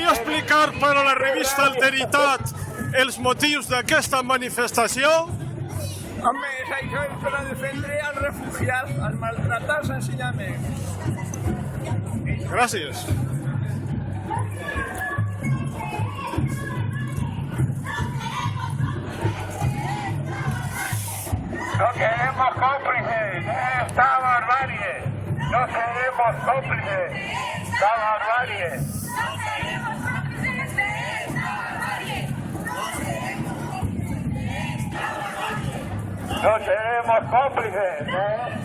Podria explicar per a la revista Alteritat els motius d'aquesta manifestació? Home, això és per a defendre els refugiats, els maltratats ensenyament. Gràcies. No queremos cómplices de esta barbarie. No seremos cómplices de esta barbarie. No seremos cómplices de esta